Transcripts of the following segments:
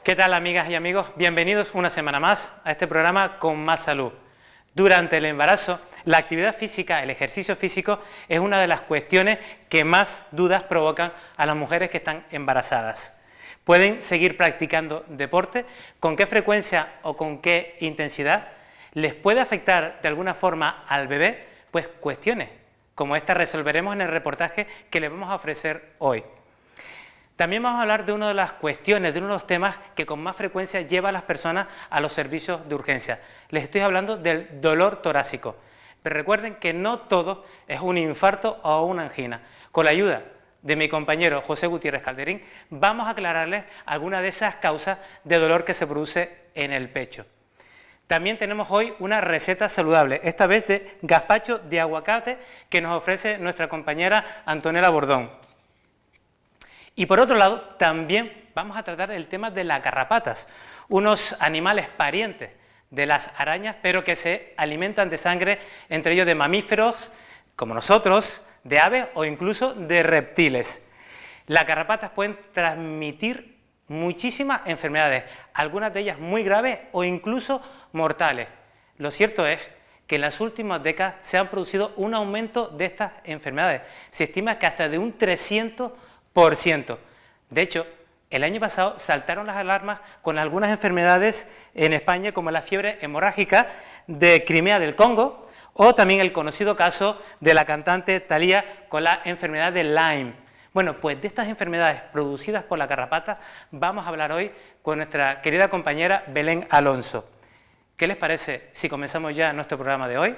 ¿Qué tal, amigas y amigos? Bienvenidos una semana más a este programa Con Más Salud. Durante el embarazo, la actividad física, el ejercicio físico, es una de las cuestiones que más dudas provocan a las mujeres que están embarazadas. ¿Pueden seguir practicando deporte? ¿Con qué frecuencia o con qué intensidad? ¿Les puede afectar de alguna forma al bebé? Pues cuestiones como esta resolveremos en el reportaje que les vamos a ofrecer hoy. También vamos a hablar de una de las cuestiones, de uno de los temas que con más frecuencia lleva a las personas a los servicios de urgencia. Les estoy hablando del dolor torácico. Pero recuerden que no todo es un infarto o una angina. Con la ayuda de mi compañero José Gutiérrez Calderín, vamos a aclararles algunas de esas causas de dolor que se produce en el pecho. También tenemos hoy una receta saludable, esta vez de gazpacho de aguacate que nos ofrece nuestra compañera Antonella Bordón. Y por otro lado, también vamos a tratar el tema de las garrapatas, unos animales parientes de las arañas, pero que se alimentan de sangre, entre ellos de mamíferos, como nosotros, de aves o incluso de reptiles. Las garrapatas pueden transmitir muchísimas enfermedades, algunas de ellas muy graves o incluso mortales. Lo cierto es que en las últimas décadas se han producido un aumento de estas enfermedades. Se estima que hasta de un 300%. De hecho, el año pasado saltaron las alarmas con algunas enfermedades en España, como la fiebre hemorrágica de Crimea del Congo, o también el conocido caso de la cantante Thalía con la enfermedad de Lyme. Bueno, pues de estas enfermedades producidas por la garrapata vamos a hablar hoy con nuestra querida compañera Belén Alonso. ¿Qué les parece si comenzamos ya nuestro programa de hoy?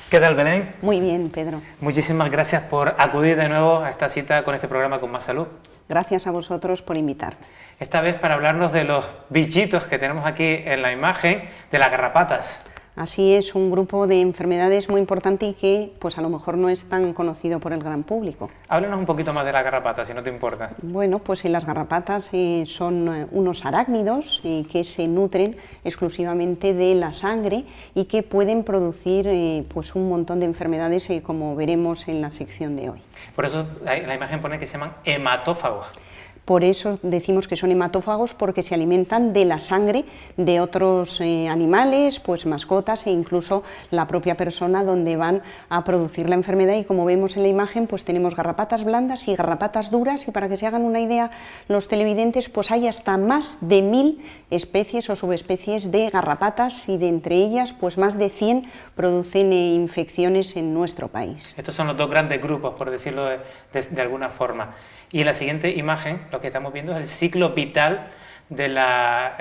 ¿Qué tal, Belén? Muy bien, Pedro. Muchísimas gracias por acudir de nuevo a esta cita con este programa Con Más Salud. Gracias a vosotros por invitarme. Esta vez para hablarnos de los bichitos que tenemos aquí en la imagen, de las garrapatas. Así es, un grupo de enfermedades muy importante y que pues a lo mejor no es tan conocido por el gran público. Háblanos un poquito más de la garrapata, si no te importa. Bueno, pues las garrapatas son unos arácnidos que se nutren exclusivamente de la sangre y que pueden producir pues un montón de enfermedades como veremos en la sección de hoy. Por eso la imagen pone que se llaman hematófagos. Por eso decimos que son hematófagos, porque se alimentan de la sangre de otros animales, pues mascotas e incluso la propia persona, donde van a producir la enfermedad. Y como vemos en la imagen, pues tenemos garrapatas blandas y garrapatas duras, y para que se hagan una idea los televidentes, pues hay hasta más de 1000 especies o subespecies de garrapatas, y de entre ellas pues más de 100 producen infecciones en nuestro país. Estos son los dos grandes grupos, por decirlo de alguna forma. Y en la siguiente imagen lo que estamos viendo es el ciclo vital de la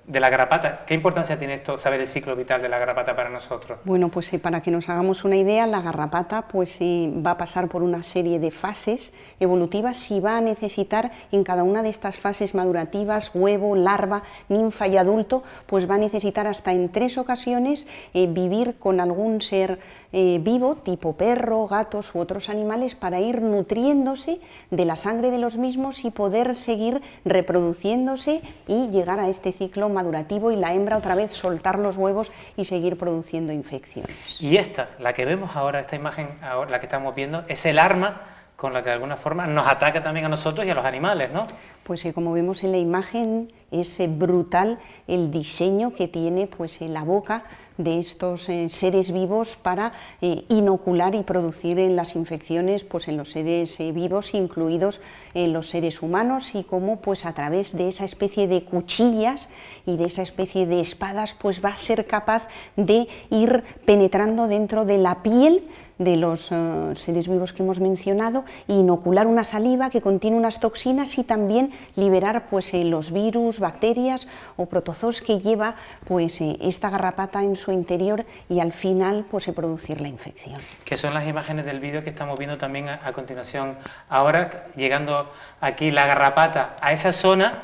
garrapata. ¿Qué importancia tiene esto, saber el ciclo vital de la garrapata para nosotros? Bueno, pues para que nos hagamos una idea, la garrapata pues va a pasar por una serie de fases evolutivas y va a necesitar en cada una de estas fases madurativas, huevo, larva, ninfa y adulto, pues va a necesitar hasta en 3 ocasiones vivir con algún ser vivo, tipo perro, gatos u otros animales, para ir nutriéndose de la sangre de los mismos y poder seguir reproduciéndose y llegar a este ciclo madurativo, y la hembra otra vez soltar los huevos y seguir produciendo infecciones. Y esta, la que vemos ahora, esta imagen, la que estamos viendo, es el arma con la que de alguna forma nos ataca también a nosotros y a los animales, ¿no? Pues como vemos en la imagen, es brutal el diseño que tiene pues la boca de estos seres vivos para inocular y producir en las infecciones pues en los seres vivos, incluidos en los seres humanos, y cómo pues a través de esa especie de cuchillas y de esa especie de espadas pues va a ser capaz de ir penetrando dentro de la piel de los seres vivos que hemos mencionado, e inocular una saliva que contiene unas toxinas y también liberar pues los virus, bacterias o protozoos que lleva pues esta garrapata en su interior, y al final pues producir la infección. Que son las imágenes del vídeo que estamos viendo también a continuación. Ahora, llegando aquí la garrapata a esa zona,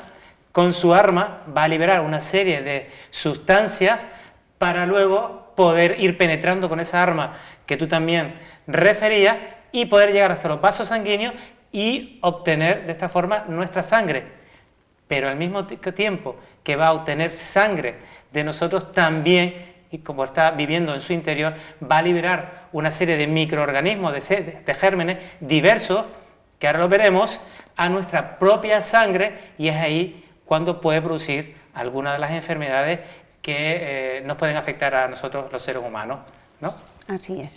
con su arma va a liberar una serie de sustancias para luego poder ir penetrando con esa arma que tú también referías y poder llegar hasta los vasos sanguíneos y obtener de esta forma nuestra sangre. Pero al mismo tiempo que va a obtener sangre de nosotros, también y como está viviendo en su interior, va a liberar una serie de microorganismos, de gérmenes diversos, que ahora lo veremos, a nuestra propia sangre, y es ahí cuando puede producir algunas de las enfermedades que nos pueden afectar a nosotros los seres humanos, ¿no? Así es.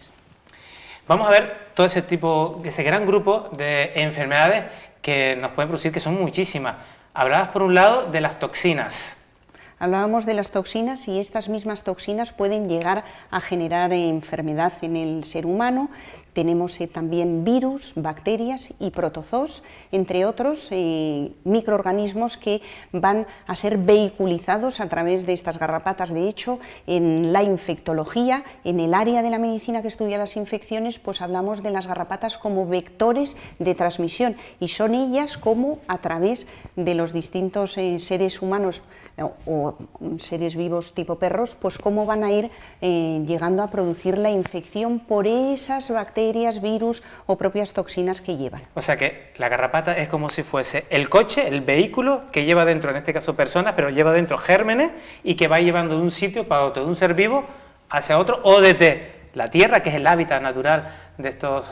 Vamos a ver todo ese gran grupo de enfermedades que nos pueden producir, que son muchísimas. Hablabas por un lado de las toxinas. Hablábamos de las toxinas y estas mismas toxinas pueden llegar a generar enfermedad en el ser humano. Tenemos también virus, bacterias y protozoos, entre otros microorganismos que van a ser vehiculizados a través de estas garrapatas. De hecho, en la infectología, en el área de la medicina que estudia las infecciones, pues hablamos de las garrapatas como vectores de transmisión, y son ellas como a través de los distintos seres humanos o seres vivos tipo perros, pues cómo van a ir llegando a producir la infección por esas bacterias, virus o propias toxinas que llevan. O sea que la garrapata es como si fuese el coche, el vehículo que lleva dentro, en este caso personas, pero lleva dentro gérmenes y que va llevando de un sitio para otro, de un ser vivo hacia otro, o desde la tierra, que es el hábitat natural de estos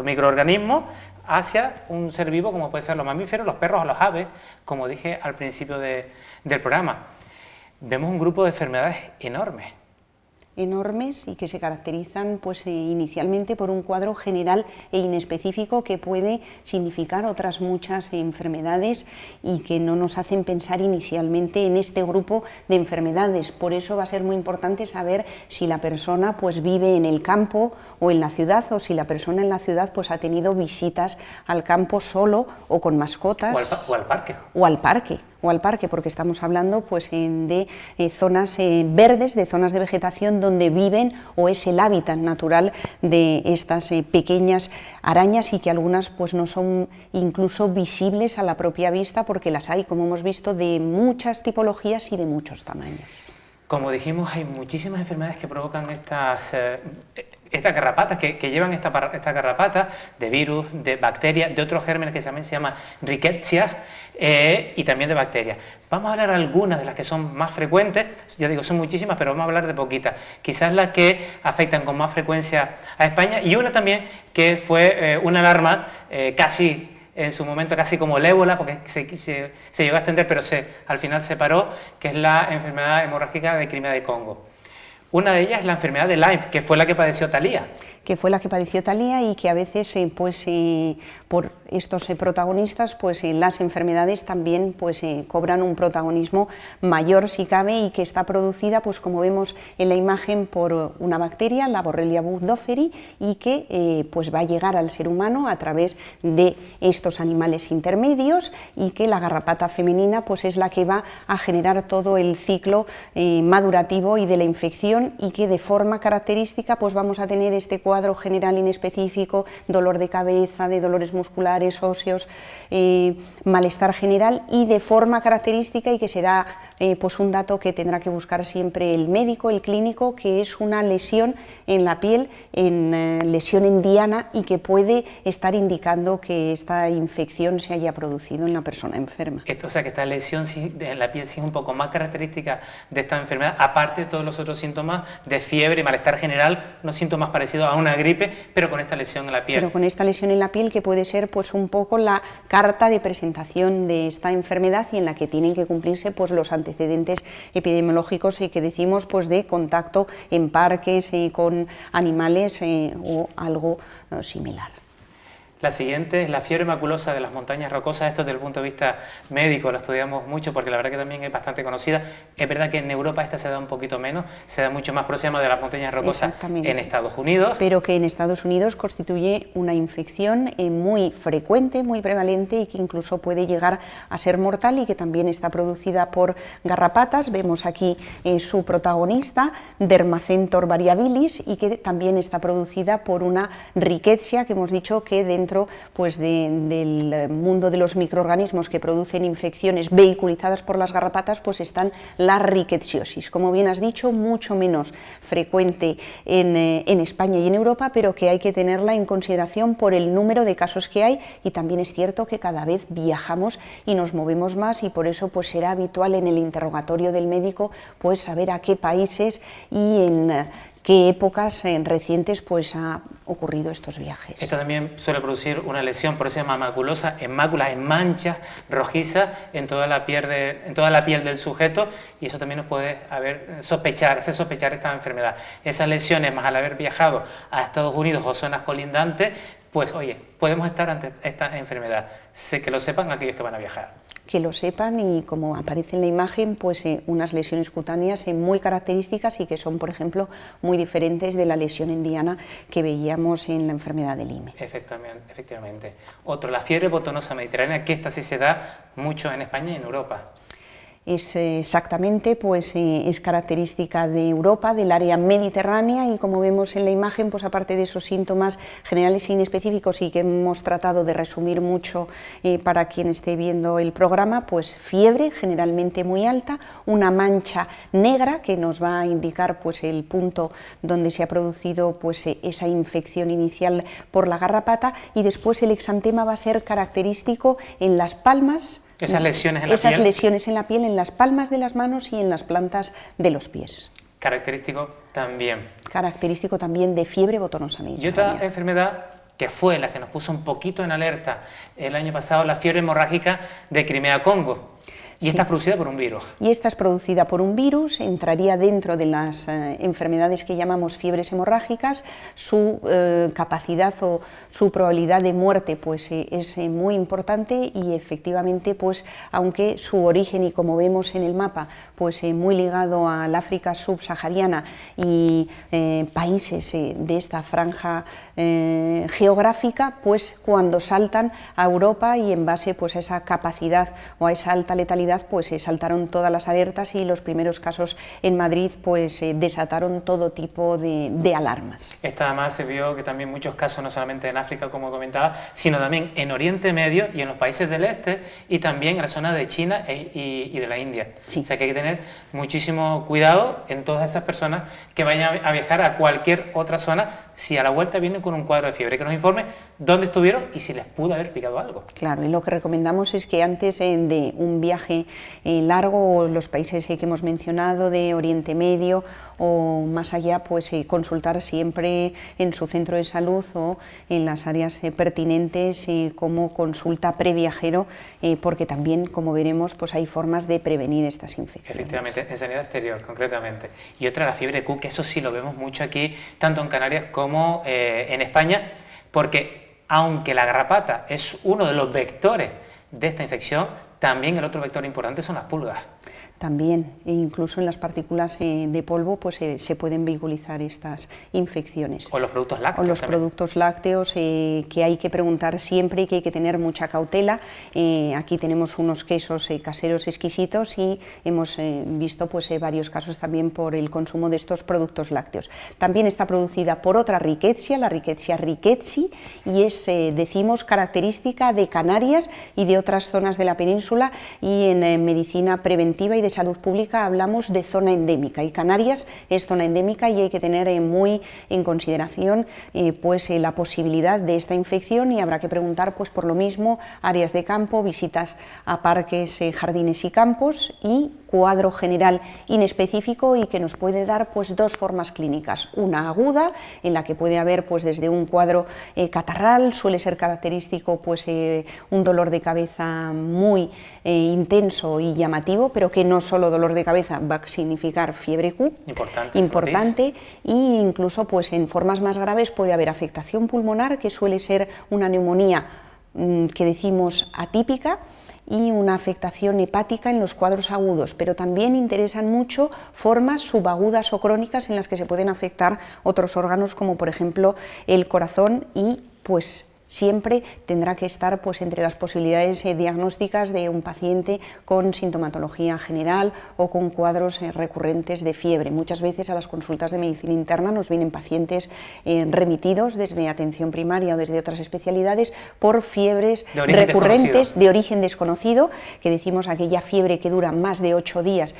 microorganismos, hacia un ser vivo como pueden ser los mamíferos, los perros o las aves, como dije al principio del programa. Vemos un grupo de enfermedades enormes y que se caracterizan pues, inicialmente por un cuadro general e inespecífico que puede significar otras muchas enfermedades y que no nos hacen pensar inicialmente en este grupo de enfermedades. Por eso va a ser muy importante saber si la persona pues, vive en el campo o en la ciudad, o si la persona en la ciudad pues, ha tenido visitas al campo solo o con mascotas. O al parque. O al parque, porque estamos hablando pues, de zonas verdes, de zonas de vegetación donde viven o es el hábitat natural de estas pequeñas arañas, y que algunas pues, no son incluso visibles a la propia vista, porque las hay, como hemos visto, de muchas tipologías y de muchos tamaños. Como dijimos, hay muchísimas enfermedades que provocan estas garrapatas, que llevan estas garrapatas de virus, de bacterias, de otros gérmenes que también se llaman rickettsias, y también de bacterias. Vamos a hablar de algunas de las que son más frecuentes. Ya digo, son muchísimas, pero vamos a hablar de poquitas. Quizás las que afectan con más frecuencia a España, y una también que fue una alarma casi en su momento, casi como el ébola, porque se llegó a extender, pero al final se paró, que es la enfermedad hemorrágica de Crimea de Congo. Una de ellas es la enfermedad de Lyme, que fue la que padeció Thalía. Y que a veces por estos protagonistas pues las enfermedades también pues cobran un protagonismo mayor si cabe, y que está producida pues como vemos en la imagen por una bacteria, la Borrelia burgdorferi, y que pues va a llegar al ser humano a través de estos animales intermedios, y que la garrapata femenina pues es la que va a generar todo el ciclo madurativo y de la infección, y que de forma característica pues vamos a tener este cuadro general inespecífico, dolor de cabeza, de dolores musculares, óseos, malestar general, y de forma característica, y que será pues un dato que tendrá que buscar siempre el médico, el clínico, que es una lesión en la piel, lesión en diana, y que puede estar indicando que esta infección se haya producido en la persona enferma. O sea que esta lesión en la piel sí es un poco más característica de esta enfermedad, aparte de todos los otros síntomas de fiebre y malestar general, unos síntomas parecidos a una gripe, pero con esta lesión en la piel. Pero con esta lesión en la piel, que puede ser pues un poco la carta de presentación de esta enfermedad, y en la que tienen que cumplirse pues los antecedentes epidemiológicos que decimos pues de contacto en parques con animales o algo similar. La siguiente es la fiebre maculosa de las montañas rocosas. Esto desde el punto de vista médico lo estudiamos mucho, porque la verdad que también es bastante conocida. Es verdad que en Europa esta se da un poquito menos, se da mucho más próxima de las montañas rocosas en Estados Unidos. Pero que en Estados Unidos constituye una infección muy frecuente, muy prevalente, y que incluso puede llegar a ser mortal, y que también está producida por garrapatas. Vemos aquí su protagonista, Dermacentor variabilis, y que también está producida por una rickettsia, que hemos dicho que dentro dentro pues del mundo de los microorganismos que producen infecciones vehiculizadas por las garrapatas, pues están la rickettsiosis, como bien has dicho, mucho menos frecuente en España y en Europa, pero que hay que tenerla en consideración por el número de casos que hay, y también es cierto que cada vez viajamos y nos movemos más, y por eso pues será habitual en el interrogatorio del médico pues saber a qué países y en qué épocas recientes pues ha ocurrido estos viajes. Esto también suele producir una lesión, por eso se llama maculosa, en máculas, en manchas rojizas en toda la piel del sujeto, y eso también nos puede hacer sospechar esta enfermedad. Esas lesiones, más al haber viajado a Estados Unidos o zonas colindantes, pues oye, podemos estar ante esta enfermedad. Sé que lo sepan aquellos que van a viajar. Que lo sepan, y como aparece en la imagen, pues unas lesiones cutáneas muy características y que son, por ejemplo, muy diferentes de la lesión en diana que veíamos en la enfermedad de Lyme. Efectivamente. Otro, la fiebre botonosa mediterránea, que esta sí se da mucho en España y en Europa. Es exactamente, pues es característica de Europa, del área mediterránea, y como vemos en la imagen, pues aparte de esos síntomas generales e inespecíficos y que hemos tratado de resumir mucho para quien esté viendo el programa, pues fiebre generalmente muy alta, una mancha negra que nos va a indicar pues el punto donde se ha producido pues esa infección inicial por la garrapata, y después el exantema va a ser característico en las palmas. Esas lesiones en la piel. Esas lesiones en la piel, en las palmas de las manos y en las plantas de los pies. Característico también. Característico también de fiebre botonosa mediterránea. Y otra enfermedad que fue la que nos puso un poquito en alerta el año pasado, la fiebre hemorrágica de Crimea-Congo. Y esta es producida por un virus. Y esta es producida por un virus, entraría dentro de las enfermedades que llamamos fiebres hemorrágicas. Su capacidad o su probabilidad de muerte pues, es muy importante, y efectivamente, pues, aunque su origen, y como vemos en el mapa, pues, muy ligado al África subsahariana y países de esta franja geográfica, pues cuando saltan a Europa y en base pues, a esa capacidad o a esa alta letalidad, pues saltaron todas las alertas, y los primeros casos en Madrid pues desataron todo tipo de alarmas. Esta además se vio que también muchos casos, no solamente en África, como comentaba, sino también en Oriente Medio y en los países del este, y también en la zona de China y de la India. Sí. O sea que hay que tener muchísimo cuidado en todas esas personas que vayan a viajar a cualquier otra zona, si a la vuelta vienen con un cuadro de fiebre, que nos informe dónde estuvieron y si les pudo haber picado algo. Claro, y lo que recomendamos es que antes de un viaje largo, o los países que hemos mencionado de Oriente Medio o más allá, pues consultar siempre en su centro de salud o en las áreas pertinentes como consulta previajero, porque también, como veremos, pues hay formas de prevenir estas infecciones. Efectivamente, en sanidad exterior concretamente. Y otra, la fiebre Q, que eso sí lo vemos mucho aquí, tanto en Canarias como en España, porque aunque la garrapata es uno de los vectores de esta infección, también el otro vector importante son las pulgas. También, e incluso en las partículas de polvo, pues se pueden vehiculizar estas infecciones. O los productos lácteos. O los productos lácteos, que hay que preguntar siempre y que hay que tener mucha cautela. Aquí tenemos unos quesos caseros exquisitos, y hemos visto pues, varios casos también por el consumo de estos productos lácteos. También está producida por otra rickettsia, la Rickettsia rickettsii, y es, decimos, característica de Canarias y de otras zonas de la península, y en medicina preventiva y de salud pública hablamos de zona endémica, y Canarias es zona endémica, y hay que tener muy en consideración pues, la posibilidad de esta infección, y habrá que preguntar pues, por lo mismo áreas de campo, visitas a parques, jardines y campos, y cuadro general inespecífico, y que nos puede dar pues, dos formas clínicas: una aguda, en la que puede haber pues, desde un cuadro catarral, suele ser característico pues, un dolor de cabeza muy intenso y llamativo, pero que no solo dolor de cabeza, va a significar fiebre Q, importante, e incluso pues, en formas más graves puede haber afectación pulmonar, que suele ser una neumonía que decimos atípica, y una afectación hepática en los cuadros agudos, pero también interesan mucho formas subagudas o crónicas en las que se pueden afectar otros órganos, como por ejemplo el corazón y pues Siempre tendrá que estar pues, entre las posibilidades diagnósticas de un paciente con sintomatología general o con cuadros recurrentes de fiebre. Muchas veces a las consultas de medicina interna nos vienen pacientes remitidos desde atención primaria o desde otras especialidades por fiebres recurrentes de origen desconocido, que decimos aquella fiebre que dura más de 8 días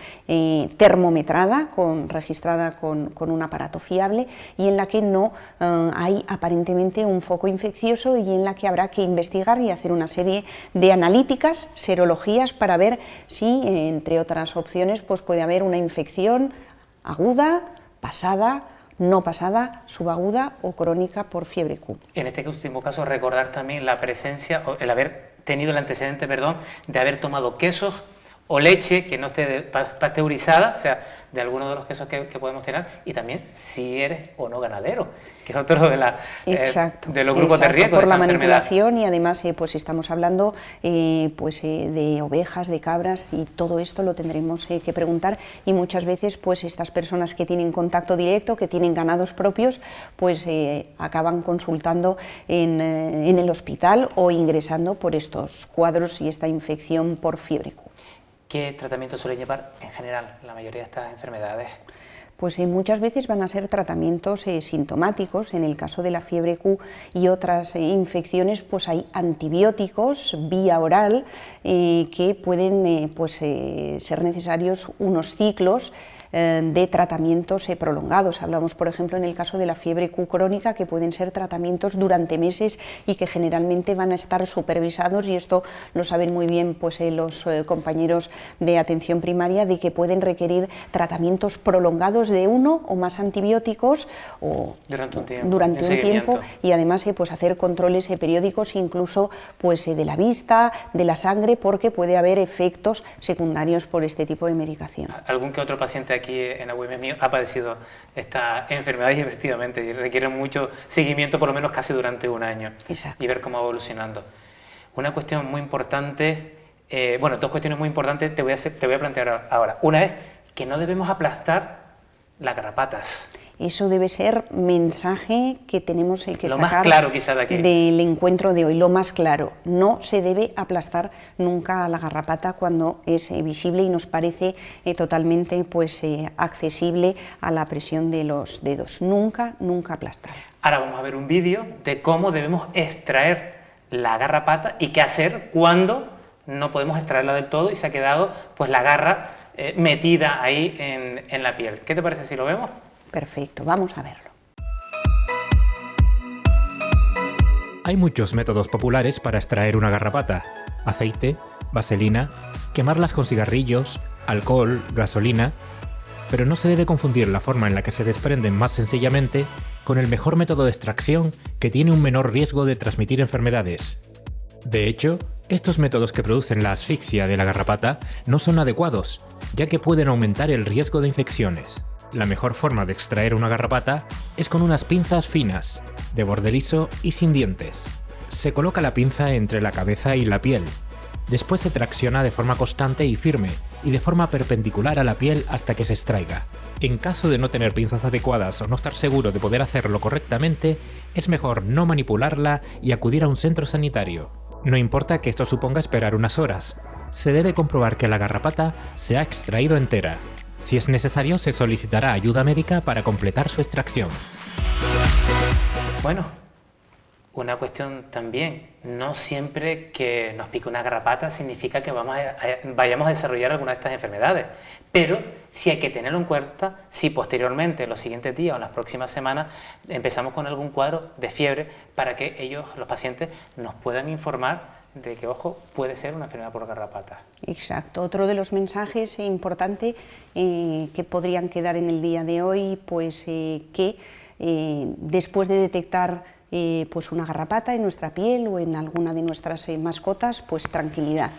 termometrada, registrada con un aparato fiable y en la que no hay aparentemente un foco infeccioso y en la que habrá que investigar y hacer una serie de analíticas, serologías, para ver si, entre otras opciones, pues puede haber una infección aguda, pasada, no pasada, subaguda o crónica por fiebre Q. En este último caso, recordar también la presencia, o el haber tenido el antecedente, perdón, de haber tomado quesos o leche que no esté pasteurizada, o sea, de alguno de los quesos que podemos tener, y también si eres o no ganadero, que es otro de los grupos de riesgo por la manipulación, y además pues estamos hablando de ovejas, de cabras, y todo esto lo tendremos que preguntar, y muchas veces pues estas personas que tienen contacto directo, que tienen ganados propios, pues acaban consultando en el hospital o ingresando por estos cuadros y esta infección por fiebre Q. ¿Qué tratamiento suele llevar en general la mayoría de estas enfermedades? Pues muchas veces van a ser tratamientos sintomáticos. En el caso de la fiebre Q y otras infecciones, pues hay antibióticos vía oral que pueden ser necesarios unos ciclos de tratamientos prolongados. Hablamos, por ejemplo, en el caso de la fiebre Q crónica, que pueden ser tratamientos durante meses y que generalmente van a estar supervisados, y esto lo saben muy bien pues, los compañeros de atención primaria, de que pueden requerir tratamientos prolongados de uno o más antibióticos durante un tiempo, y además pues, hacer controles periódicos, incluso pues, de la vista, de la sangre, porque puede haber efectos secundarios por este tipo de medicación. ¿Algún que otro paciente aquí en AWM mío ha padecido esta enfermedad y efectivamente requiere mucho seguimiento, por lo menos casi durante un año? Exacto. Y ver cómo va evolucionando? Una cuestión muy importante, dos cuestiones muy importantes te voy a plantear ahora. Una es que no debemos aplastar las garrapatas. Eso debe ser mensaje que tenemos que sacar más claro, quizá, de aquí, del encuentro de hoy, lo más claro. No se debe aplastar nunca a la garrapata cuando es visible y nos parece totalmente accesible a la presión de los dedos. Nunca, nunca aplastar. Ahora vamos a ver un vídeo de cómo debemos extraer la garrapata y qué hacer cuando no podemos extraerla del todo y se ha quedado pues la garra metida ahí en la piel. ¿Qué te parece si lo vemos? Perfecto, vamos a verlo. Hay muchos métodos populares para extraer una garrapata: aceite, vaselina, quemarlas con cigarrillos, alcohol, gasolina, pero no se debe confundir la forma en la que se desprenden más sencillamente con el mejor método de extracción, que tiene un menor riesgo de transmitir enfermedades. De hecho, estos métodos que producen la asfixia de la garrapata no son adecuados, ya que pueden aumentar el riesgo de infecciones. La mejor forma de extraer una garrapata es con unas pinzas finas, de borde liso y sin dientes. Se coloca la pinza entre la cabeza y la piel. Después se tracciona de forma constante y firme, y de forma perpendicular a la piel hasta que se extraiga. En caso de no tener pinzas adecuadas o no estar seguro de poder hacerlo correctamente, es mejor no manipularla y acudir a un centro sanitario. No importa que esto suponga esperar unas horas. Se debe comprobar que la garrapata se ha extraído entera. Si es necesario, se solicitará ayuda médica para completar su extracción. Bueno, una cuestión también, no siempre que nos pique una garrapata significa que vayamos a desarrollar alguna de estas enfermedades, pero sí hay que tenerlo en cuenta si posteriormente, en los siguientes días o en las próximas semanas, empezamos con algún cuadro de fiebre, para que los pacientes, nos puedan informar de que, ojo, puede ser una enfermedad por garrapata. Exacto. Otro de los mensajes importantes que podrían quedar en el día de hoy, pues que después de detectar pues una garrapata en nuestra piel o en alguna de nuestras mascotas, pues tranquilidad.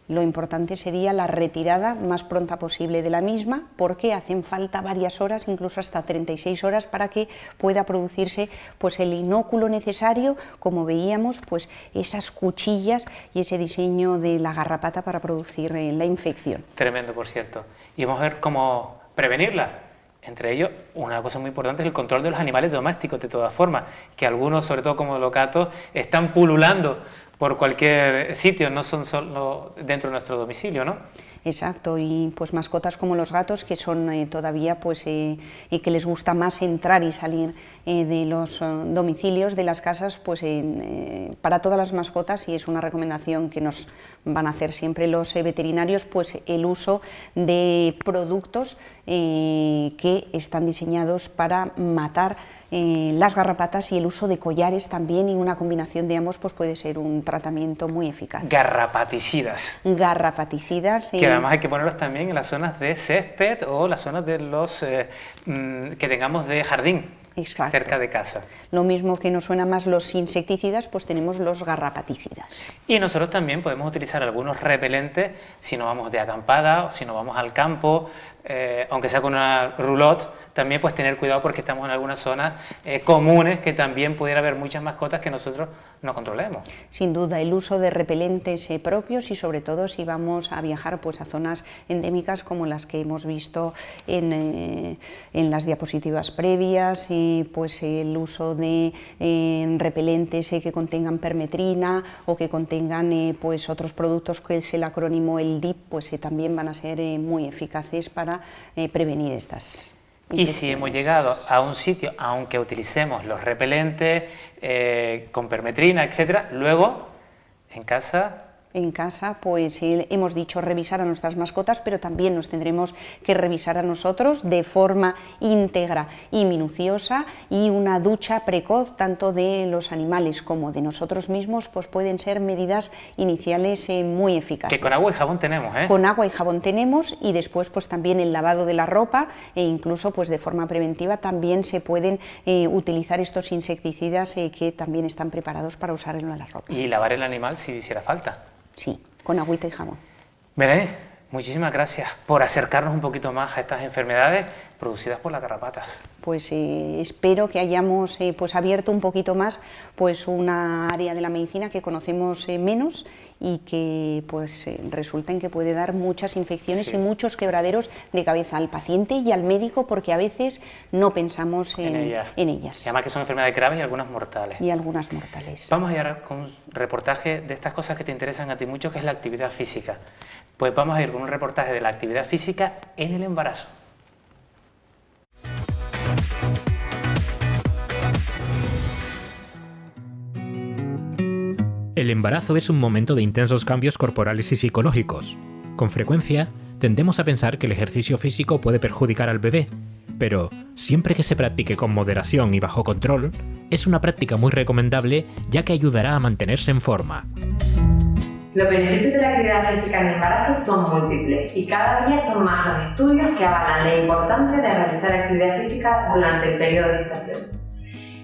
Lo importante sería la retirada más pronta posible de la misma, porque hacen falta varias horas, incluso hasta 36 horas, para que pueda producirse pues el inóculo necesario, como veíamos, pues esas cuchillas y ese diseño de la garrapata para producir la infección. Tremendo, por cierto. Y vamos a ver cómo prevenirla. Entre ellos, una cosa muy importante es el control de los animales domésticos, de todas formas, que algunos, sobre todo como los gatos, están pululando por cualquier sitio, no son solo dentro de nuestro domicilio, ¿no? Exacto, y pues mascotas como los gatos, que son todavía que les gusta más entrar y salir de los domicilios, de las casas, pues para todas las mascotas, y es una recomendación que nos van a hacer siempre los veterinarios, pues el uso de productos que están diseñados para matar las garrapatas, y el uso de collares también, y una combinación de ambos pues puede ser un tratamiento muy eficaz. Garrapaticidas. Garrapaticidas. Que además hay que ponerlos también en las zonas de césped o las zonas de los que tengamos de jardín. Exacto. Cerca de casa. Lo mismo que nos suena más los insecticidas, pues tenemos los garrapaticidas. Y nosotros también podemos utilizar algunos repelentes si nos vamos de acampada o si nos vamos al campo, aunque sea con una roulotte, también pues tener cuidado porque estamos en algunas zonas comunes que también pudiera haber muchas mascotas que nosotros no controlemos. Sin duda, el uso de repelentes propios, y sobre todo si vamos a viajar pues a zonas endémicas como las que hemos visto en las diapositivas previas, pues el uso de repelentes que contengan permetrina o que contengan pues otros productos que es el acrónimo el DIP, pues también van a ser muy eficaces para prevenir estas. Y si hemos llegado a un sitio, aunque utilicemos los repelentes con permetrina, etcétera, luego en casa pues hemos dicho revisar a nuestras mascotas, pero también nos tendremos que revisar a nosotros de forma íntegra y minuciosa, y una ducha precoz tanto de los animales como de nosotros mismos pues pueden ser medidas iniciales muy eficaces. Que con agua y jabón tenemos, ¿eh? Con agua y jabón tenemos, y después pues también el lavado de la ropa, e incluso pues de forma preventiva también se pueden utilizar estos insecticidas que también están preparados para usar en la ropa. Y lavar el animal si hiciera falta. Sí, con agüita y jabón. Belén, muchísimas gracias por acercarnos un poquito más a estas enfermedades producidas por las garrapatas. Pues espero que hayamos pues abierto un poquito más pues una área de la medicina que conocemos menos, y que pues resulta en que puede dar muchas infecciones y muchos quebraderos de cabeza al paciente y al médico, porque a veces no pensamos en ellas. Y además que son enfermedades graves y algunas mortales. Vamos a ir ahora con un reportaje de estas cosas que te interesan a ti mucho, que es la actividad física. Pues vamos a ir con un reportaje de la actividad física en el embarazo. El embarazo es un momento de intensos cambios corporales y psicológicos. Con frecuencia, tendemos a pensar que el ejercicio físico puede perjudicar al bebé, pero siempre que se practique con moderación y bajo control, es una práctica muy recomendable, ya que ayudará a mantenerse en forma. Los beneficios de la actividad física en el embarazo son múltiples, y cada día son más los estudios que avalan la importancia de realizar actividad física durante el periodo de gestación.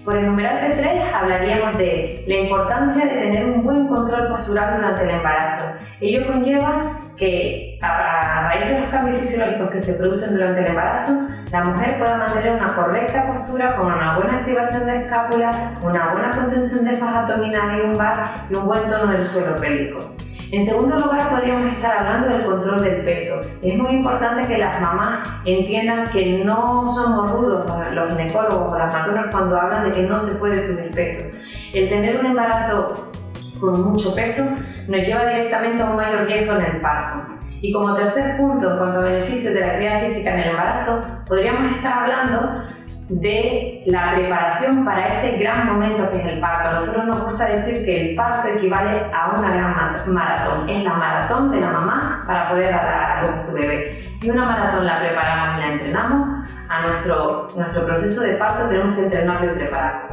Por enumerarte tres, hablaríamos de la importancia de tener un buen control postural durante el embarazo. Ello conlleva que, a raíz de los cambios fisiológicos que se producen durante el embarazo, la mujer pueda mantener una correcta postura con una buena activación de escápula, una buena contención de faja abdominal y lumbar y un buen tono del suelo pélvico. En segundo lugar, podríamos estar hablando del control del peso. Es muy importante que las mamás entiendan que no somos rudos los ginecólogos o las maturas cuando hablan de que no se puede subir peso. El tener un embarazo con mucho peso nos lleva directamente a un mayor riesgo en el parto. Y como tercer punto, en cuanto a beneficios de la actividad física en el embarazo, podríamos estar hablando de la preparación para ese gran momento que es el parto. A nosotros nos gusta decir que el parto equivale a una gran maratón. Es la maratón de la mamá para poder dar a luz a su bebé. Si una maratón la preparamos y la entrenamos, a nuestro proceso de parto tenemos que entrenarlo y prepararlo.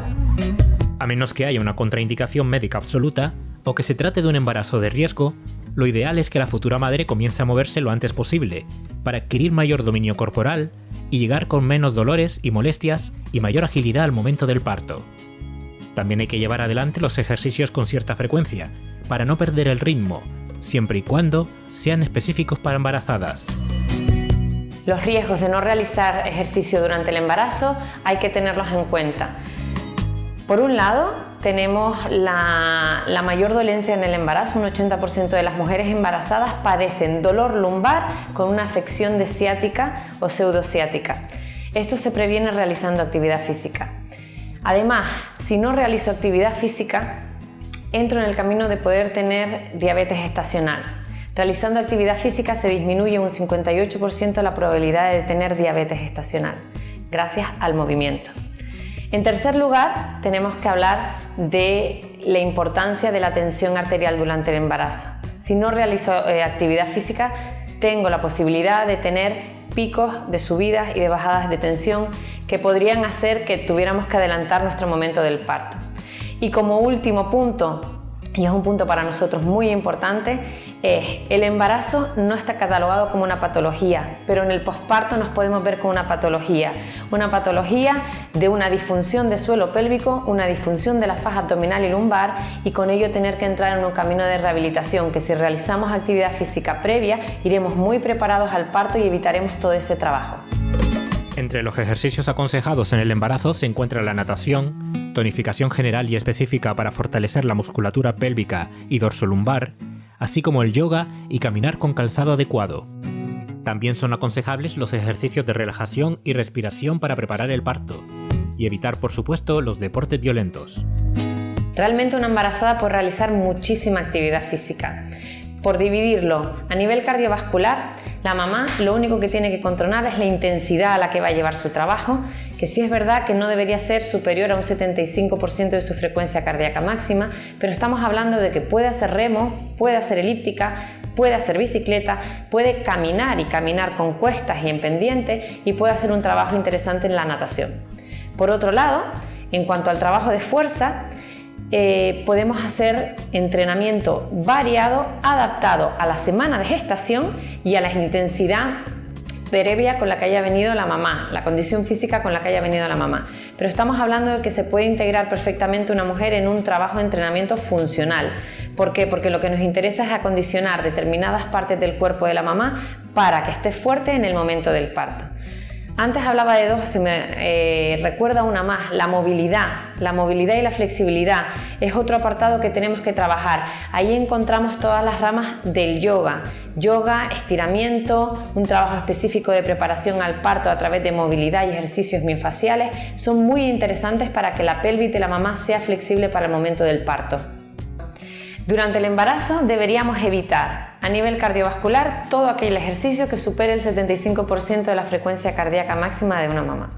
A menos que haya una contraindicación médica absoluta, o que se trate de un embarazo de riesgo, lo ideal es que la futura madre comience a moverse lo antes posible, para adquirir mayor dominio corporal y llegar con menos dolores y molestias y mayor agilidad al momento del parto. También hay que llevar adelante los ejercicios con cierta frecuencia, para no perder el ritmo, siempre y cuando sean específicos para embarazadas. Los riesgos de no realizar ejercicio durante el embarazo hay que tenerlos en cuenta. Por un lado, tenemos la mayor dolencia en el embarazo. Un 80% de las mujeres embarazadas padecen dolor lumbar con una afección de ciática o pseudociática. Esto se previene realizando actividad física. Además, si no realizo actividad física, entro en el camino de poder tener diabetes gestacional. Realizando actividad física se disminuye un 58% la probabilidad de tener diabetes gestacional, gracias al movimiento. En tercer lugar, tenemos que hablar de la importancia de la tensión arterial durante el embarazo. Si no realizo actividad física, tengo la posibilidad de tener picos de subidas y de bajadas de tensión que podrían hacer que tuviéramos que adelantar nuestro momento del parto. Y como último punto, y es un punto para nosotros muy importante, el embarazo no está catalogado como una patología, pero en el posparto nos podemos ver con una patología de una disfunción de suelo pélvico, una disfunción de la faja abdominal y lumbar, y con ello tener que entrar en un camino de rehabilitación que si realizamos actividad física previa iremos muy preparados al parto y evitaremos todo ese trabajo. Entre los ejercicios aconsejados en el embarazo se encuentra la natación, tonificación general y específica para fortalecer la musculatura pélvica y dorsolumbar, así como el yoga y caminar con calzado adecuado. También son aconsejables los ejercicios de relajación y respiración para preparar el parto, y evitar, por supuesto, los deportes violentos. Realmente una embarazada puede realizar muchísima actividad física. Por dividirlo, a nivel cardiovascular, la mamá lo único que tiene que controlar es la intensidad a la que va a llevar su trabajo, que sí es verdad que no debería ser superior a un 75% de su frecuencia cardíaca máxima, pero estamos hablando de que puede hacer remo, puede hacer elíptica, puede hacer bicicleta, puede caminar y caminar con cuestas y en pendiente, y puede hacer un trabajo interesante en la natación. Por otro lado, en cuanto al trabajo de fuerza, podemos hacer entrenamiento variado, adaptado a la semana de gestación y a la intensidad previa con la que haya venido la mamá, la condición física con la que haya venido la mamá. Pero estamos hablando de que se puede integrar perfectamente una mujer en un trabajo de entrenamiento funcional. ¿Por qué? Porque lo que nos interesa es acondicionar determinadas partes del cuerpo de la mamá para que esté fuerte en el momento del parto. Antes hablaba de dos, se me recuerda una más, la movilidad. La movilidad y la flexibilidad es otro apartado que tenemos que trabajar. Ahí encontramos todas las ramas del yoga. Yoga, estiramiento, un trabajo específico de preparación al parto a través de movilidad y ejercicios miofasciales son muy interesantes para que la pelvis de la mamá sea flexible para el momento del parto. Durante el embarazo deberíamos evitar a nivel cardiovascular todo aquel ejercicio que supere el 75% de la frecuencia cardíaca máxima de una mamá.